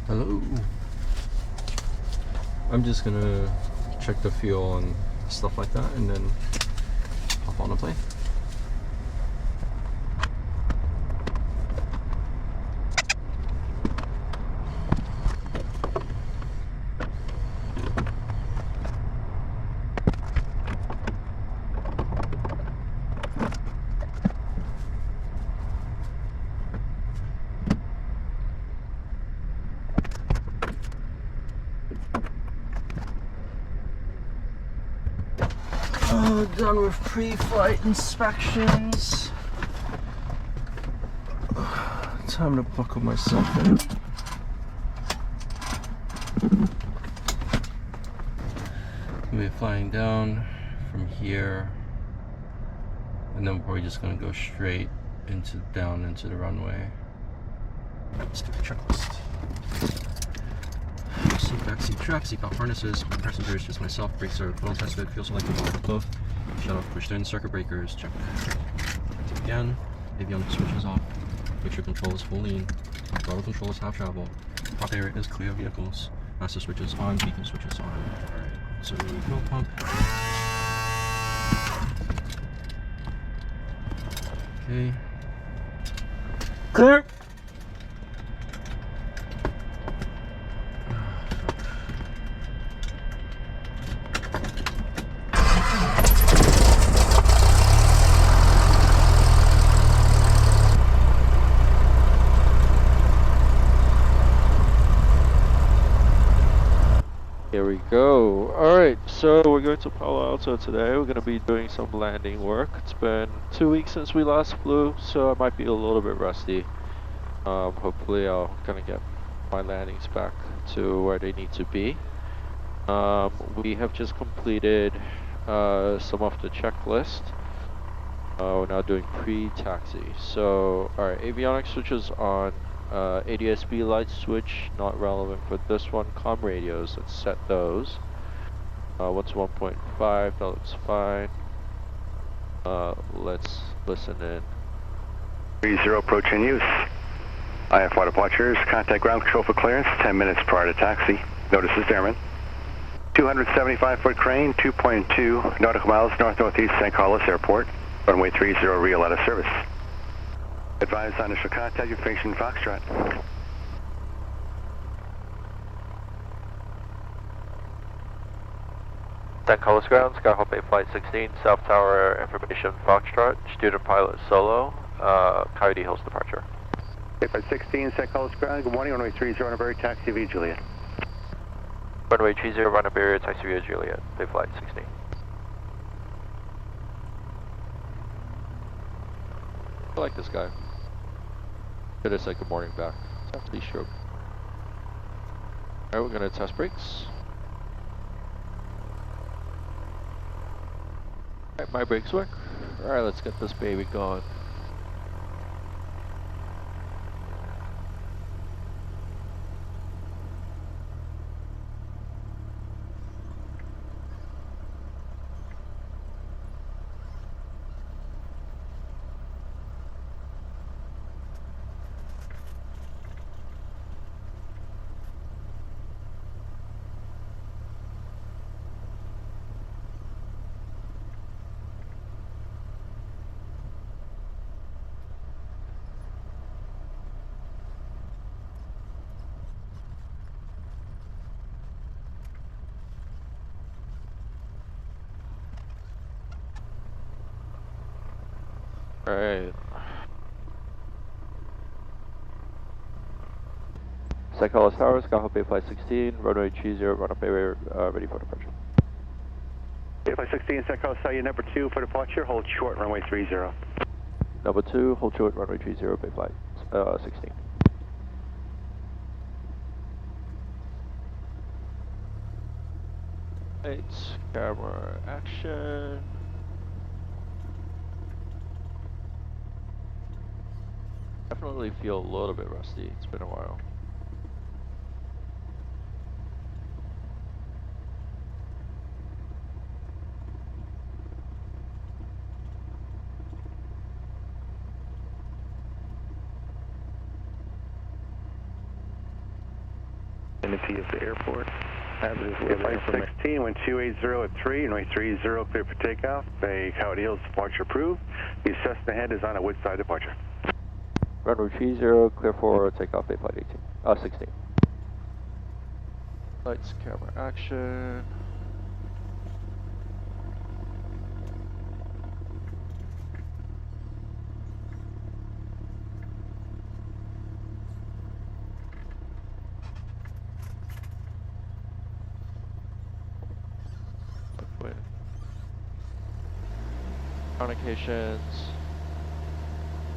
Hello. I'm just gonna check the fuel and stuff like that and then hop on the plane. Done with pre-flight inspections. Time to buckle myself in. We're flying down from here, and then we're probably just gonna go straight down into the runway. Let's do the checklist. Seat, backseat, track, seatbelt harnesses, passengers, just myself, brakes are well tested, fuel selected, both. Shut off, pushed in, circuit breakers, check. Checked again, avionics switches off, mixture control is full lean, throttle control is half travel, top area is clear vehicles, master switches on, beacon switches on. Alright, so fuel pump. Okay. Clear! Here we go. Alright, so we're going to Palo Alto today. We're going to be doing some landing work. It's been 2 weeks since we last flew, so I might be a little bit rusty. Hopefully I'll kind of get my landings back to where they need to be. We have just completed some of the checklist. We're now doing pre-taxi. So, alright, avionics switches on. ADS-B light switch, not relevant for this one. Comm radios, let's set those. What's 1.5? That looks fine. Let's listen in. 30 approach in use. IFR departures, contact ground control for clearance 10 minutes prior to taxi. Notice is airman. 275-foot crane, 2.2 nautical miles north-northeast St. Carlos Airport. Runway 30 real out of service. Advise on initial contact, you're facing Foxtrot. St. Carlos ground, Skyhawk Bay Flight 16, South Tower information Foxtrot, student pilot solo, Coyote Hills departure. Flight 16, St. Carlos ground, good morning, runway 30 on a very taxi via Juliet. Runway 30 run a barrier, taxi via Juliet, Bay Flight 16. I like this guy. Should have said good morning back. It's actually stroke. Alright, we're gonna test brakes. Alright, my brakes work. Alright, let's get this baby going. Alright. St. Carlos Tower, Skyhawk Bay Flight 16, runway 30, run up area, ready for departure. Flight 16, St. Carlos Tower, number 2 for departure, hold short, runway 30. Number 2, hold short, runway 30, Bay Flight 16. Lights, camera, action. Definitely feel a little bit rusty, it's been a while. vicinity of the airport. Hazardous weather Flight 16, wind 280 at 3, runway 30, clear for takeoff. Bay Howard Hills departure approved. The Cessna head is on a Woodside departure. Runway 30, clear for takeoff, Bay Flight 16. Lights, camera, action. Wait. Communications.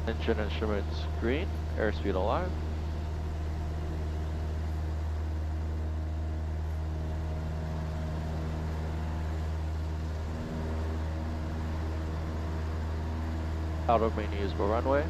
Engine instruments green. Airspeed alive. Out of main usable runway.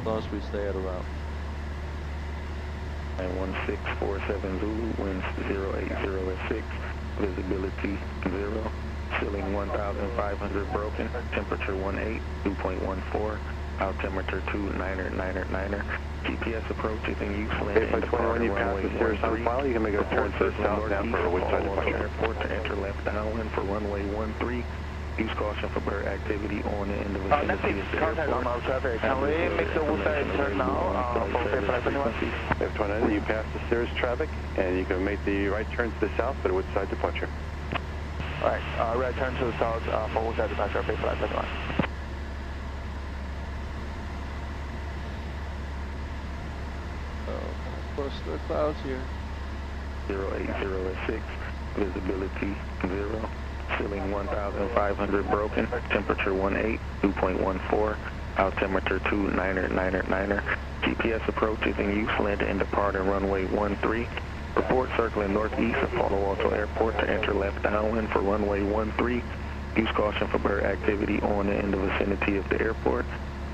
As long as we stay at around 1647 Zulu, winds 080 at 6, visibility 0, ceiling 1,500 broken, temperature 18, 2.14, altimeter 29er, GPS approach is in use, land If I 21 you pass the Cirrus on file, you can make a turn to the south now for a Woodside departure. Airport to enter left downwind for runway 13. Use caution for bird activity on the end of vicinity of the contact on our traffic. Can we make the Woodside turn now for Bay Flight 21? If 29 you pass the Cirrus traffic, and you can make the right turn to the south for a Woodside departure. Alright, right turn to the south for Woodside departure, Bay Flight 21. close to the clouds here. 080 at 6, visibility 0, ceiling 1,500 broken, temperature 18, 2.14, altimeter 29er, GPS approach is in use, land and depart in runway 13. Report circling northeast of Palo Alto Airport to enter left downwind for runway 13. Use caution for bird activity on and in the vicinity of the airport.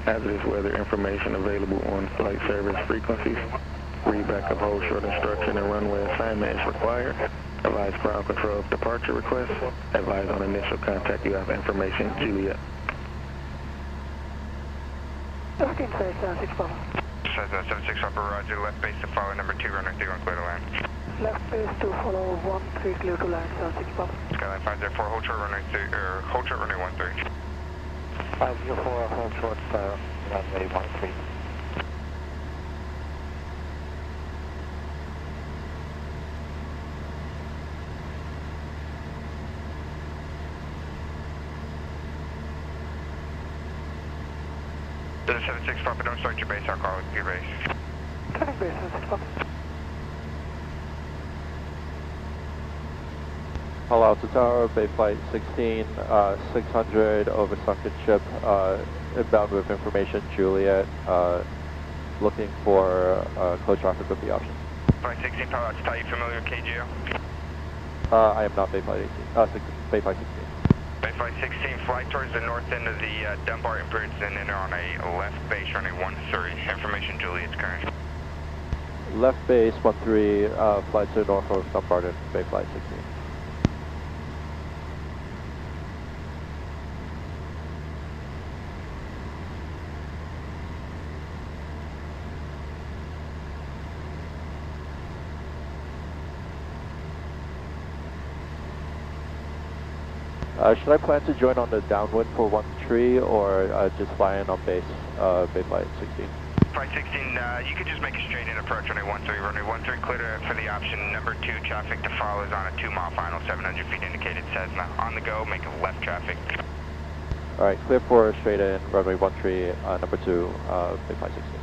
Hazardous weather information available on flight service frequencies. Readback of whole short instruction and runway assignment is required. Advise ground control of departure request. Advise on initial contact you have information, Juliet. 15 6 Papa. 76 Upper Roger, left base to follow number 2, runner 31, clear to land. Left base to follow 13, clear to land, 76 Papa. Skyline 504, hold short runway 3, hold short runway 13. 504, hold short, runway 13. To the 76 Papa, don't start your base, I'll call your base. Turning base, 76 Papa. Palo Alto Tower, Bay Flight 16, 600 over sunken ship, inbound with information, Juliet, looking for close traffic with the option. Flight 16, Palo Alto, are you familiar with KGO? I am not Bay Flight 18, Bay Flight 16. Bay Flight 16, fly towards the north end of the Dunbar Bridge and enter on a left base running 13. Information, Juliet's current. Left base 13, flight to north of Dumbarton, Bay Flight 16. Should I plan to join on the downwind for 13 or just fly in on base, Bay Flight 16? Flight 16, you could just make a straight in approach runway 13, runway 13 clear for the option. Number 2, traffic to follow is on a 2-mile final, 700 feet indicated Cessna. On the go, make a left traffic. Alright, clear for straight in, runway 13, number 2, Bay Flight 16.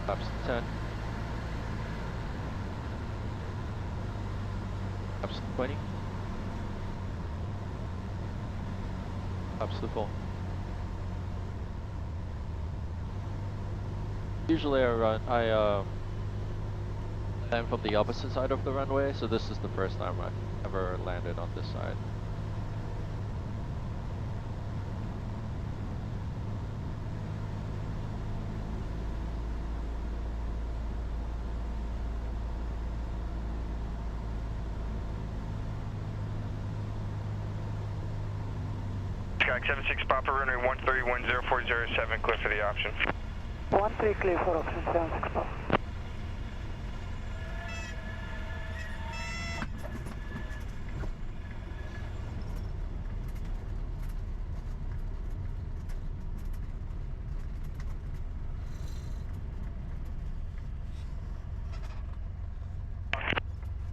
Flaps 10. Flaps 20. Flaps to full. Usually I land from the opposite side of the runway, so this is the first time I've ever landed on this side. Skyx 76 Papa, runway 13104047, clear for the option. 13 clear for option 76 Papa.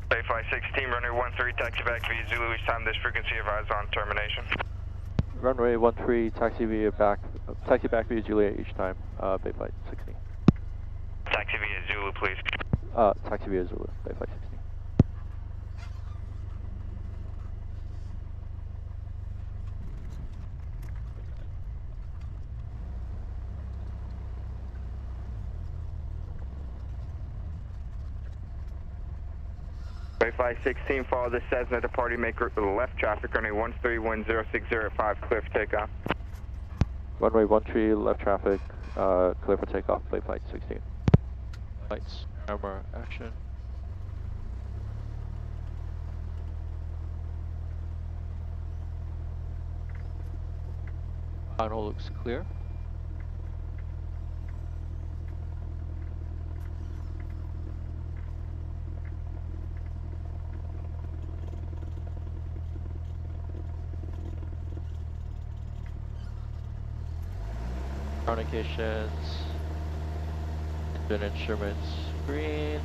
Bayfly 16, runway 13, taxi back via Zulu, each time this frequency advised on termination. Runway 13, taxi back via Juliet each time, Bay Flight 16. Taxi via Zulu, please. Taxi via Zulu, Bay Flight 16. Bayfly 16, follow the Cessna departing, make left traffic, runway 131060 clear for takeoff. Runway 13, left traffic, clear for takeoff, Bay Flight 16. Lights, camera, action. Final looks clear. Communications, engine instruments, green,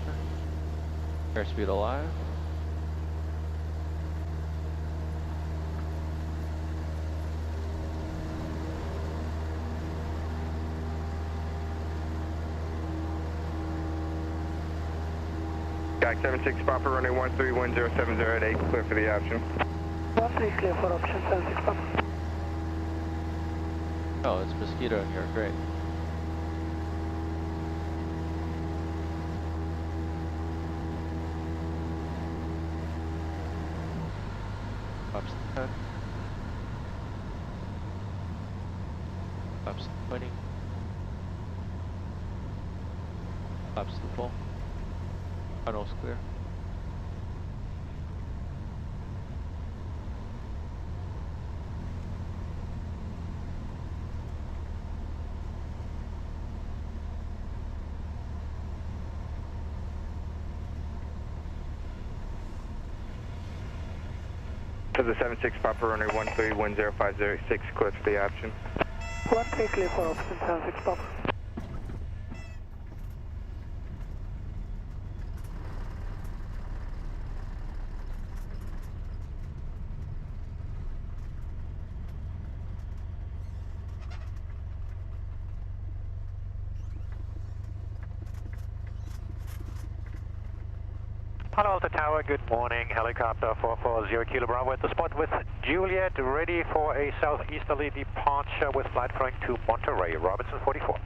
airspeed alive. Skyx 76 Papa, runway 131070 at 8, clear for the option. 13 clear for option 76 Papa. Oh, it's Mosquito in here, great. Flaps 10. Flaps 20. Flaps to full. Final's clear. To the 76 Papa, runway 131050 clear for the option. 13 clear for option 76 Papa. Palo Alto Tower, good morning. Helicopter 440 Kilo Bravo at the spot with Juliet, ready for a southeasterly departure with flight flying to Monterey, Robinson 44.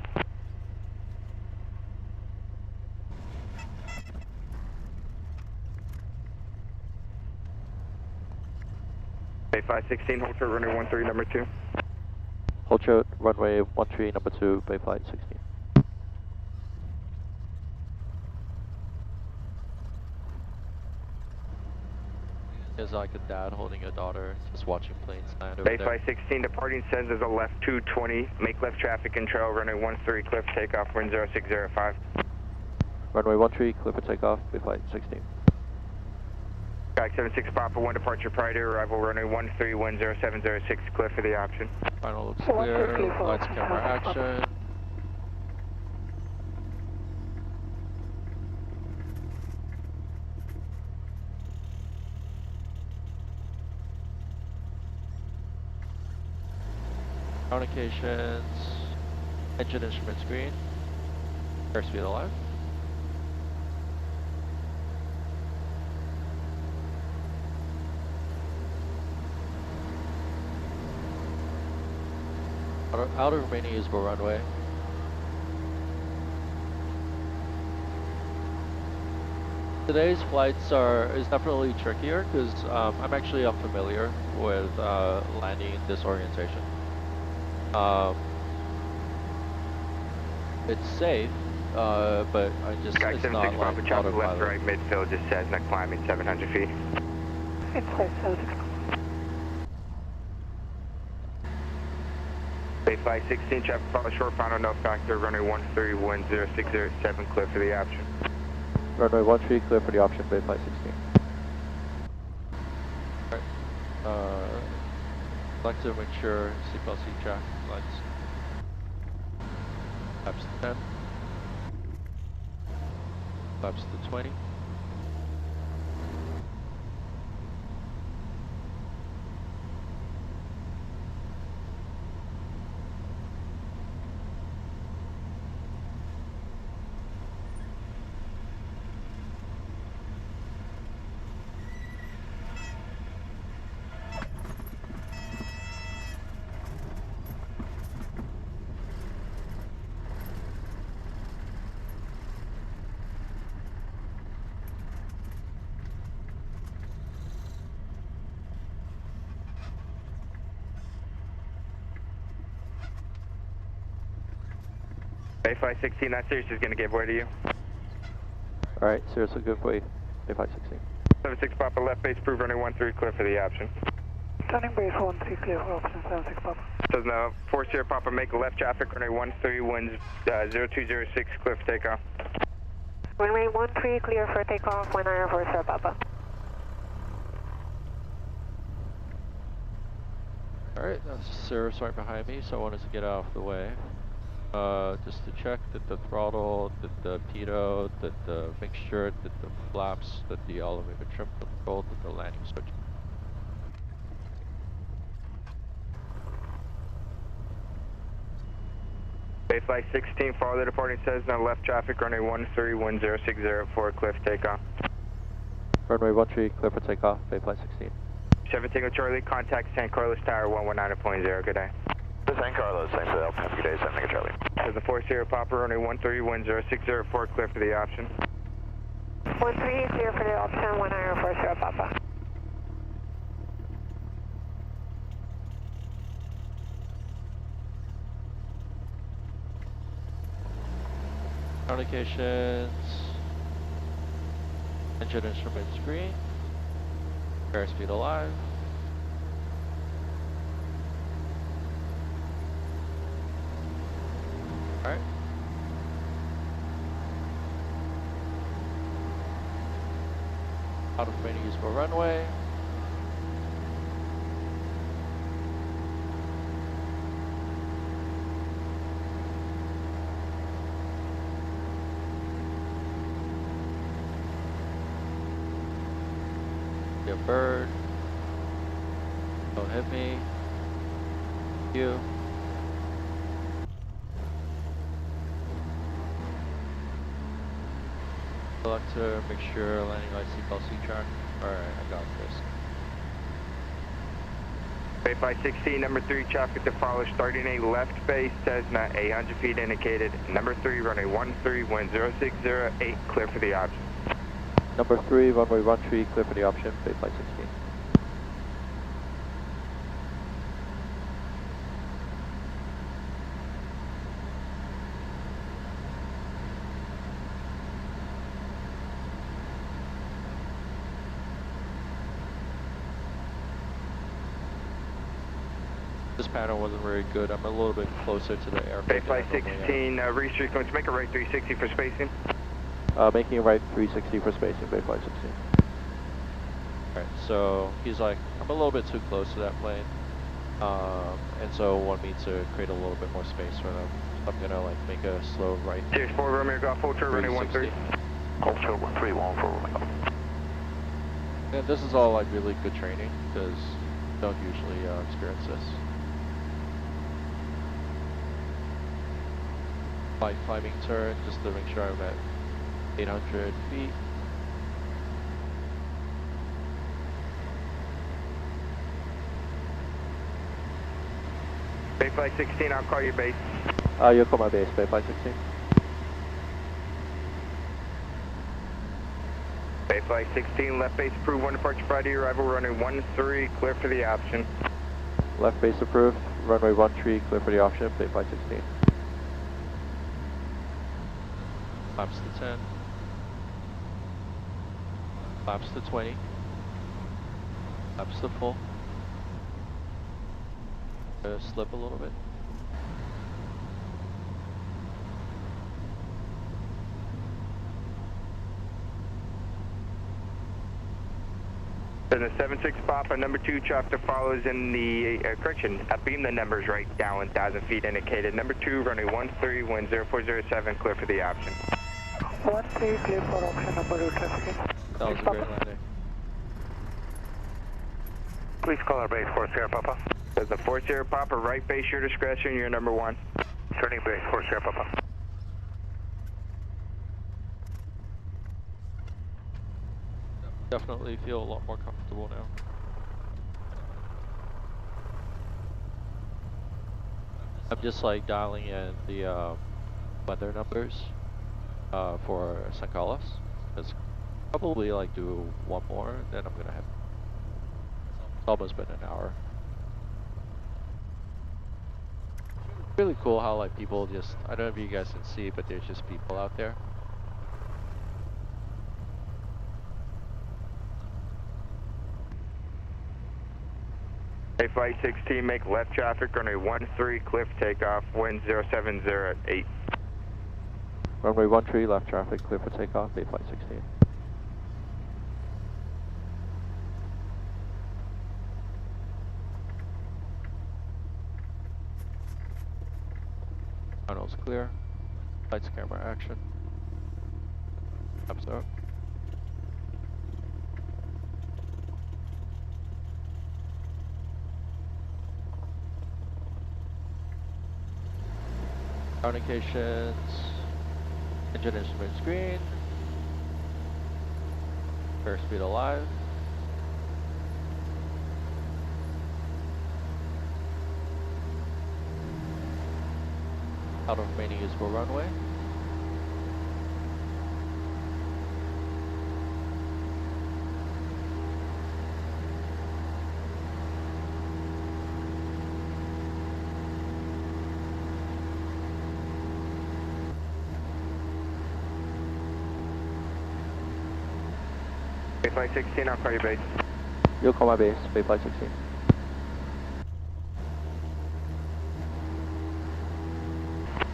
Bayfly 16, hold short, runway 13, number 2. Hold short, runway 13, number 2, Bay Flight 16. There's like a dad holding a daughter, just watching planes land over there. Bayfly 16, departing says there's a left 220, make left traffic and trail, runway 13, clear for takeoff, wind 0605. Runway 13, clear for takeoff, Bay Flight 16. Skyx 76 Papa, 1 departure prior to arrival, runway 13, wind 0706, clear for the option. Final looks clear, lights, camera, action. Communications, engine instrument screen, airspeed alive. Outer remaining usable runway. Today's flights is definitely trickier because I'm actually unfamiliar with landing in this orientation. It's safe, but it's not like left, autopilot. right, midfield, just Cessna climbing 700 feet. Inside 76. Bay 16, traffic follow short, final no factor, runway 13, wind 0607, clear for the option. Runway 13, clear for the option, Bay 516. Alright, I'd like to make sure seatbelt seat track lights. Flaps to 10. Flaps to 20. Bay 516, that Sirius is going to give way to you. Alright, seriously, good for you. Bay 516. 76 Papa, left base, prove runway 13, clear for the option. Turning base 13, clear for option 76 Papa. Cessna 40 Papa, make a left traffic, runway 13, winds 0206, clear for takeoff. Runway 13, clear for takeoff, 1940 Papa. Alright, that's Cirrus right behind me, so I wanted to get out of the way. Just to check that the throttle, that the pitot, that the mixture, that the flaps, that the elevator trim control, that the landing switch. Bay 516, follow the departing Cessna, left traffic, runway 13, wind 0604, clear for takeoff. Runway 13, clear for takeoff, Bay 516. 7 Tango Charlie, contact San Carlos Tower 119.0, good day. San Carlos, thanks for the help. Have a good day, 7 Tango Charlie. Cessna 40 Papa, runway 13, wind 0604, clear for the option. 13, clear for the option, 1940 Papa. Communications. Engine instruments green. Airspeed alive. Alright. Out of main usable runway. Be a bird. Don't hit me. You. Selector, make sure landing light seatbelt seat track. Alright, I got this. Bay 516, number 3, traffic to follow, starting a left base, Cessna, 800 feet indicated. Number 3, runway 13, wind 0608, clear for the option. Number 3, runway 13, clear for the option, Bay 516. This pattern wasn't very good. I'm a little bit closer to the aircraft. Bay 516, restreak, going to make a right 360 for spacing. Making a right 360 for spacing, Bay 516. Alright, so he's like, I'm a little bit too close to that plane. And so want me to create a little bit more space for them. So I'm gonna like make a slow right. Series 4, Romeo Golf, full turn, runway 13. Hold short 13, 1 for Romeo. And this is all like really good training, because you don't usually experience this. Like climbing turn, just to make sure I'm at 800 feet. Bay 516, I'll call your base. You'll call my base, Bay 516. Flight 16, left base approved, 1 departure Friday, arrival runway 13, clear for the option. Left base approved, runway 13, clear for the option, Bay Flight 16. Flaps to 10. Flaps to 20. Flaps to full. Slip a little bit. Then the 76 Papa, number 2 chopper follows in the, correction, beam the numbers right down 1,000 feet indicated. Number 2, runway 13, wind 0407, clear for the option. 13, clear for option number 2 traffic. That was a great landing. Please call our base 4 Sierra Papa. There's the 4 Sierra Papa, right base, your discretion, you're number 1. Turning base 4 Sierra Papa. Definitely feel a lot more comfortable now. I'm just like dialing in the weather numbers for San Carlos. It's probably like do one more, then I'm gonna have. It's almost been an hour. Really cool how like people just, I don't know if you guys can see, but there's just people out there. Bay Flight 16, make left traffic, runway 13, clear for takeoff, wind 070 at 8. Runway 13, left traffic, clear for takeoff, Bay Flight 16. Tunnel's clear. Lights, camera, action. Flaps up. Communications. Engine instrument screen. Airspeed alive. Out of remaining usable runway. Bay Flight 16, I'll call you base. You'll call my base, Bay Flight 16.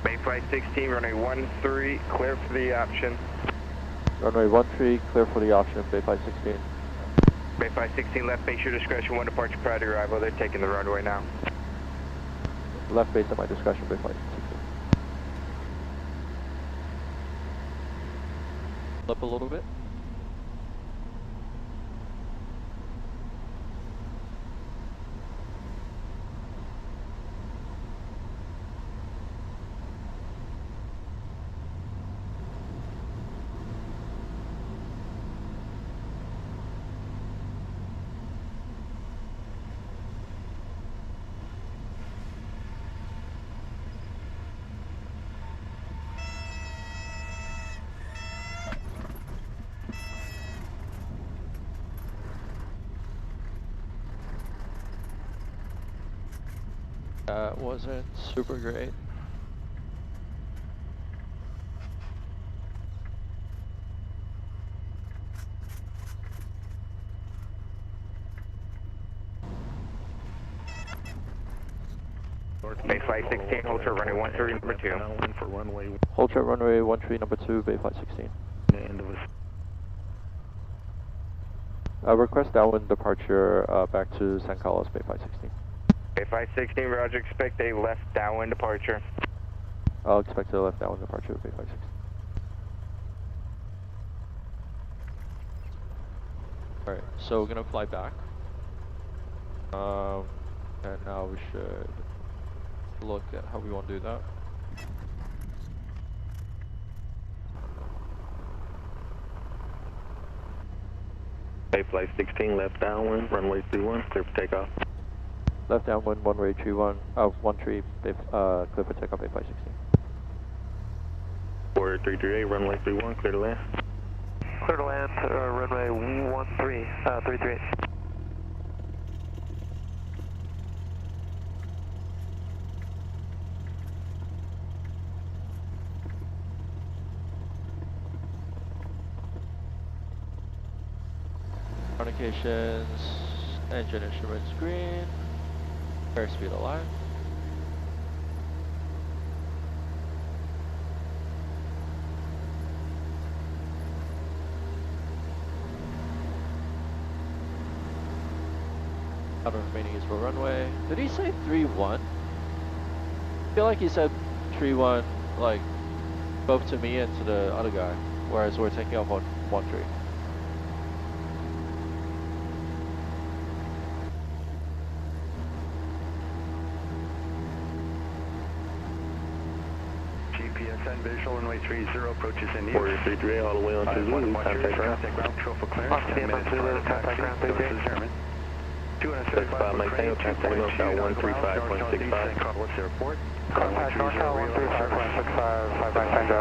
Bay Flight 16, runway 13, clear for the option. Runway 13, clear for the option, Bay Flight 16. Bay Flight 16, left base, your discretion, 1 departure prior to arrival, they're taking the runway now. Left base at my discretion, Bay Flight 16. Flip a little bit. That wasn't super great. Bay Flight 16, hold short runway 13, number 2. Hold short runway 13, number 2, Bay Flight 16. Request downwind departure back to San Carlos, Bay Flight 16. Bay Flight 16, roger, expect a left downwind departure. I'll expect a left downwind departure, Bay Flight 16. Alright, so we're gonna fly back. And now we should look at how we want to do that. Bay Flight 16, left downwind, runway 31, clear for takeoff. Left downwind, runway 13, 13, clear for takeoff, Bay Flight 16. 4338, runway 31, clear to land. Clear to land, runway 33. Communications, engine instruments green, airspeed aligned. Out of remaining is for runway. Did he say 3-1? I feel like he said 3-1, like both to me and to the other guy, whereas we're taking off on 1-3. GPSN visual, runway 30, approaches in use. 433 all the way on to Zulu, contact ground. Contact ground control for clearance, 10 minutes prior to taxi. Notices airman. 275 Mike Tango, contact north tower 135.65. Carlos Airport. Contact North Tower 135.65, Mike Tango.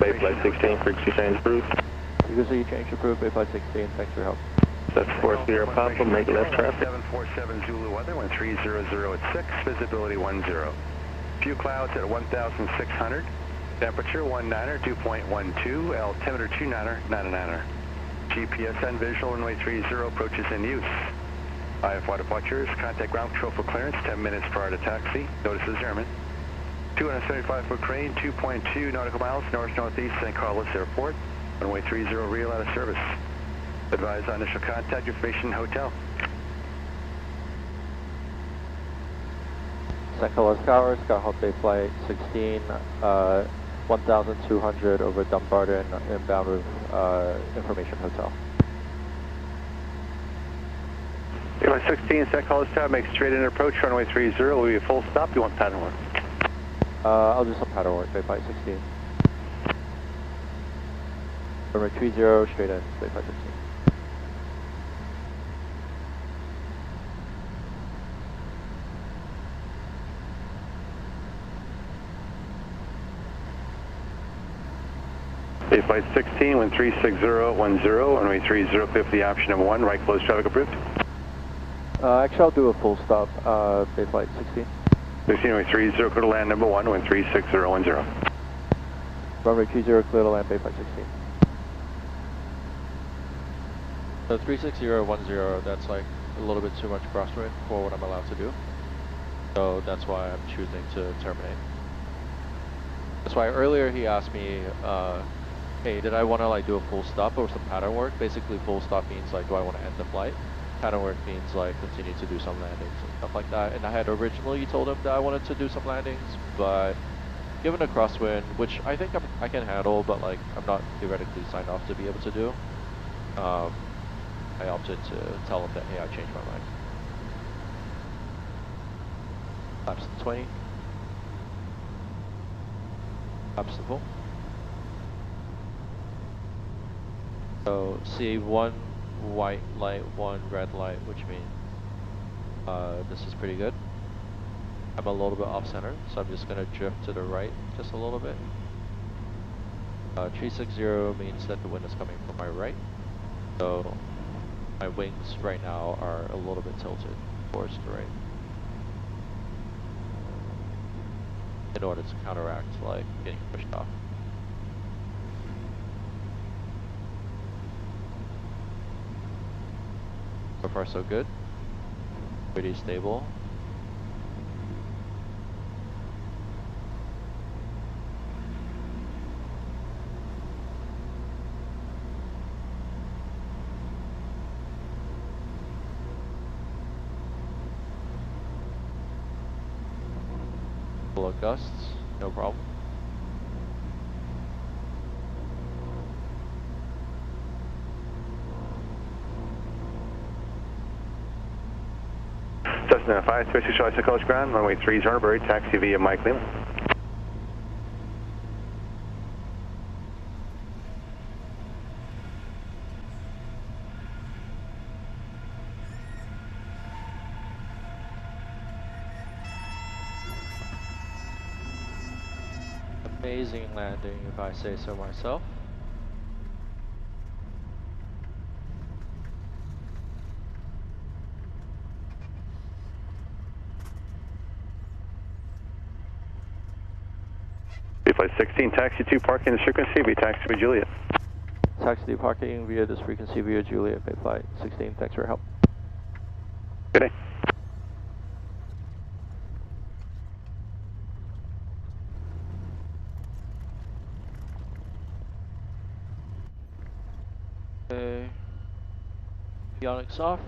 Bay flight 16, frequency change approved. You can see you change approved, Bay Flight 16, thanks for your help. That's 4 Sierra Papa, make left traffic. 747 Zulu weather, 1300 at 6, visibility 10. Few clouds at 1,600. Temperature 19er, 2.12, altimeter 29er, 99er. GPSN visual, runway 30, approaches in use. IFY departures, contact ground control for clearance, 10 minutes prior to taxi. Notices airman. 275-foot crane, 2.2 nautical miles, north-northeast St. Carlos Airport. Runway 30, real out of service. Advise on initial contact information, hotel. St. Carlos Tower, Skyhawk Bay Flight 16, 1,200 over Dumbarton, inbound with Information Hotel. Bay 16, St. Carlos Tower, make straight in approach, runway 30, will be a full stop, you want pattern work? I'll do some pattern work, Bay Flight 16. Runway 30, straight in, Bay Flight 16. Bay flight 16, wind 36010, runway 30, 50, option number 1, right close traffic approved. Actually, I'll do a full stop, Bay Flight 16. 16, runway 30, clear to land number 1, wind 36010. Runway 30, clear to land, Bay Flight 16. So 36010, that's like a little bit too much crosswind for what I'm allowed to do. So that's why I'm choosing to terminate. That's why earlier he asked me, hey, did I want to like do a full stop or some pattern work? Basically, full stop means like, do I want to end the flight? Pattern work means like continue to do some landings and stuff like that. And I had originally told him that I wanted to do some landings, but given the crosswind, which I think I can handle, but like I'm not theoretically signed off to be able to do, I opted to tell him that, hey, I changed my mind. Laps 20. Laps full. So see one white light, one red light, which means this is pretty good. I'm a little bit off center, so I'm just going to drift to the right just a little bit. 360 means that the wind is coming from my right. So my wings right now are a little bit tilted towards the right, in order to counteract like getting pushed off. So far so good, pretty stable. Below gusts, no problem. Cessna 526 Charlie Coast Ground, runway 30, Harbury, taxi via Mike Lima. Amazing landing, if I say so myself. Flight 16, taxi 2, parking this frequency, be taxi by Juliet. Taxi parking via this frequency via Juliet, Bay Flight 16, thanks for your help. Good day. Okay. Avionics off.